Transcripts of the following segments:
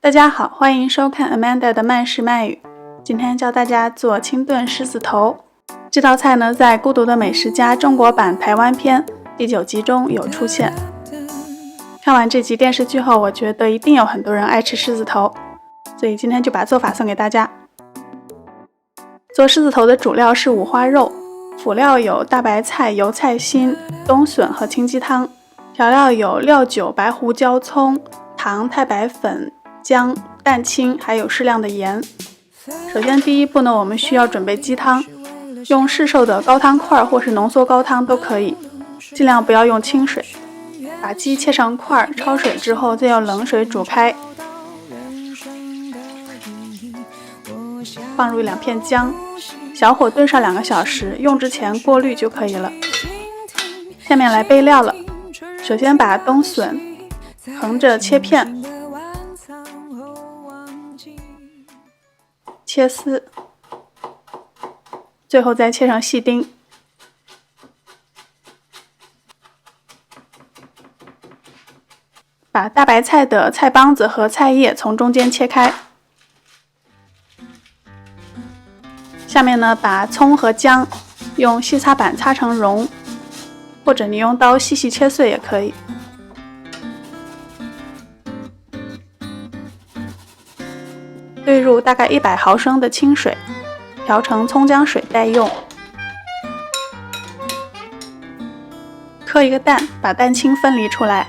大家好，欢迎收看 Amanda 的慢食慢语。今天教大家做清炖狮子头。这道菜呢，在《孤独的美食家》中国版台湾篇第9集中有出现。看完这集电视剧后，我觉得一定有很多人爱吃狮子头，所以今天就把做法送给大家。做狮子头的主料是五花肉，辅料有大白菜、油菜心、冬笋和清鸡汤，调料有料酒、白胡椒、葱、糖、太白粉、姜、蛋清，还有适量的盐。首先第一步呢，我们需要准备鸡汤，用市售的高汤块或是浓缩高汤都可以，尽量不要用清水。把鸡切成块，焯水之后再用冷水煮开，放入2片姜，小火炖上2个小时，用之前过滤就可以了。下面来备料了，首先把冬笋横着切片，切丝，最后再切成细丁。把大白菜的菜帮子和菜叶从中间切开。下面呢，把葱和姜用细擦板擦成蓉，或者你用刀细细切碎也可以。兑入大概100毫升的清水，调成葱姜水待用。磕一个蛋，把蛋清分离出来。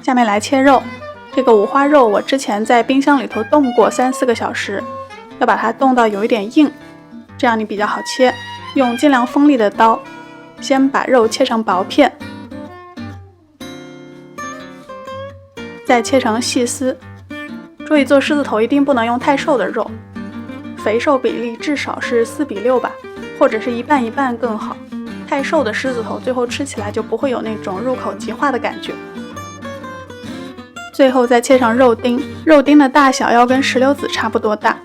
下面来切肉，这个五花肉我之前在冰箱里头冻过3-4个小时，要把它冻到有一点硬，这样你比较好切。用尽量锋利的刀，先把肉切成薄片，再切成细丝。注意做狮子头一定不能用太瘦的肉，肥瘦比例至少是4:6吧，或者是1半1半更好。太瘦的狮子头最后吃起来就不会有那种入口即化的感觉。最后再切成肉丁，肉丁的大小要跟石榴籽差不多大。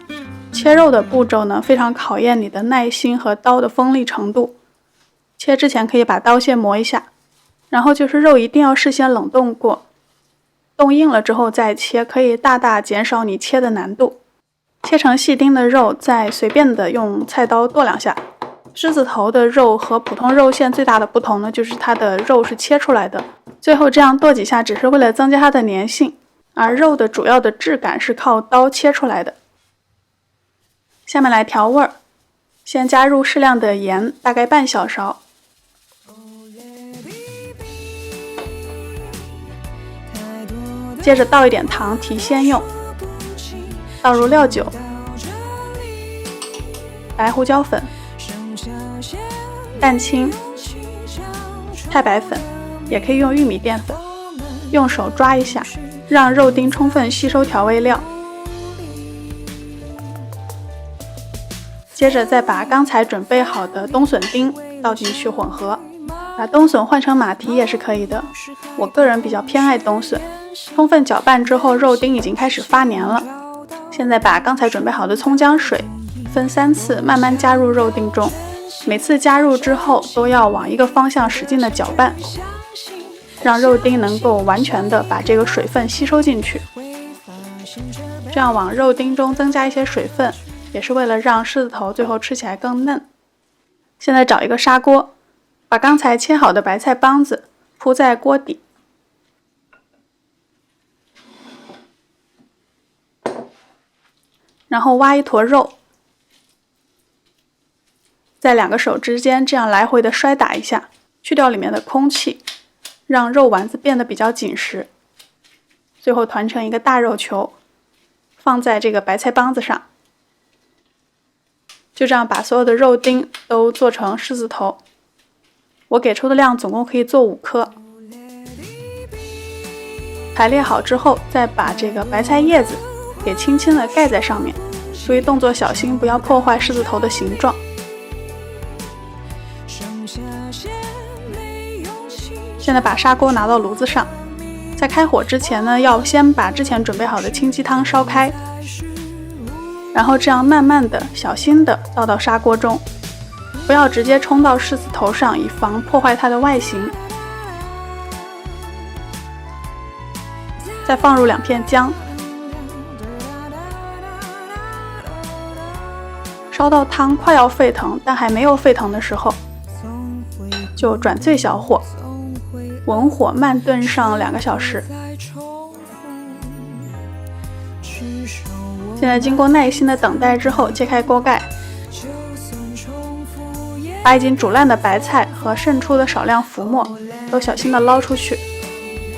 切肉的步骤呢，非常考验你的耐心和刀的锋利程度。切之前可以把刀先磨一下，然后就是肉一定要事先冷冻过，冻硬了之后再切，可以大大减少你切的难度。切成细丁的肉，再随便的用菜刀剁2下。狮子头的肉和普通肉馅最大的不同呢，就是它的肉是切出来的，最后这样剁几下只是为了增加它的粘性，而肉的主要的质感是靠刀切出来的。下面来调味儿，先加入适量的盐，大概半小勺，接着倒一点糖提鲜用，倒入料酒、白胡椒粉、蛋清、太白粉，也可以用玉米淀粉，用手抓一下，让肉丁充分吸收调味料。接着再把刚才准备好的冬笋丁倒进去混合，把冬笋换成马蹄也是可以的，我个人比较偏爱冬笋。充分搅拌之后，肉丁已经开始发黏了。现在把刚才准备好的葱姜水分3次慢慢加入肉丁中，每次加入之后都要往一个方向使劲的搅拌，让肉丁能够完全的把这个水分吸收进去。这样往肉丁中增加一些水分，也是为了让狮子头最后吃起来更嫩。现在找一个砂锅，把刚才切好的白菜帮子铺在锅底，然后挖一坨肉，在2个手之间这样来回的摔打一下，去掉里面的空气，让肉丸子变得比较紧实。最后团成一个大肉球，放在这个白菜帮子上。就这样把所有的肉丁都做成狮子头。我给出的量总共可以做5颗。排列好之后，再把这个白菜叶子给轻轻的盖在上面，注意动作小心，不要破坏狮子头的形状。现在把砂锅拿到炉子上，在开火之前呢，要先把之前准备好的清鸡汤烧开，然后这样慢慢的、小心的倒到砂锅中，不不要直接冲到狮子头上，以防破坏它的外形。再放入2片姜，烧到汤快要沸腾但还没有沸腾的时候，就转最小火，文火慢炖上2个小时。现在经过耐心的等待之后，揭开锅盖，把已经煮烂的白菜和渗出的少量浮沫都小心的捞出去，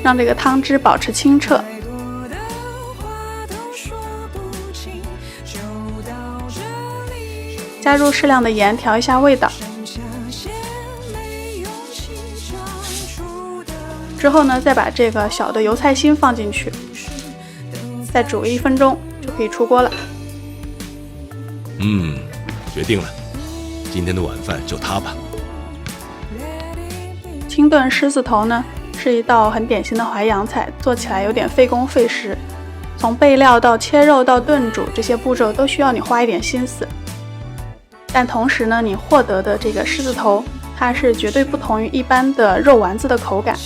让这个汤汁保持清澈。加入适量的盐调一下味道。之后呢，再把这个小的油菜心放进去，再煮1分钟就可以出锅了。决定了，今天的晚饭就它吧。清炖狮子头呢，是一道很典型的淮扬菜，做起来有点费工费时，从备料到切肉到炖煮，这些步骤都需要你花一点心思。但同时呢，你获得的这个狮子头，它是绝对不同于一般的肉丸子的口感，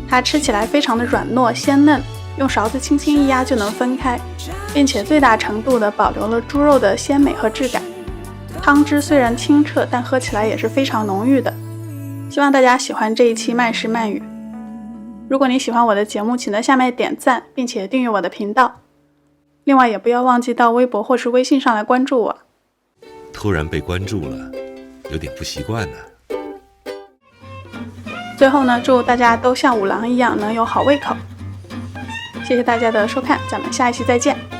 它吃起来非常的软糯鲜嫩，用勺子轻轻一压就能分开，并且最大程度的保留了猪肉的鲜美和质感。汤汁虽然清澈，但喝起来也是非常浓郁的。希望大家喜欢这一期慢食慢语。如果你喜欢我的节目，请在下面点赞，并且订阅我的频道。另外也不要忘记到微博或是微信上来关注我。突然被关注了，有点不习惯呢。最后呢，祝大家都像五郎一样能有好胃口。谢谢大家的收看，咱们下一期再见。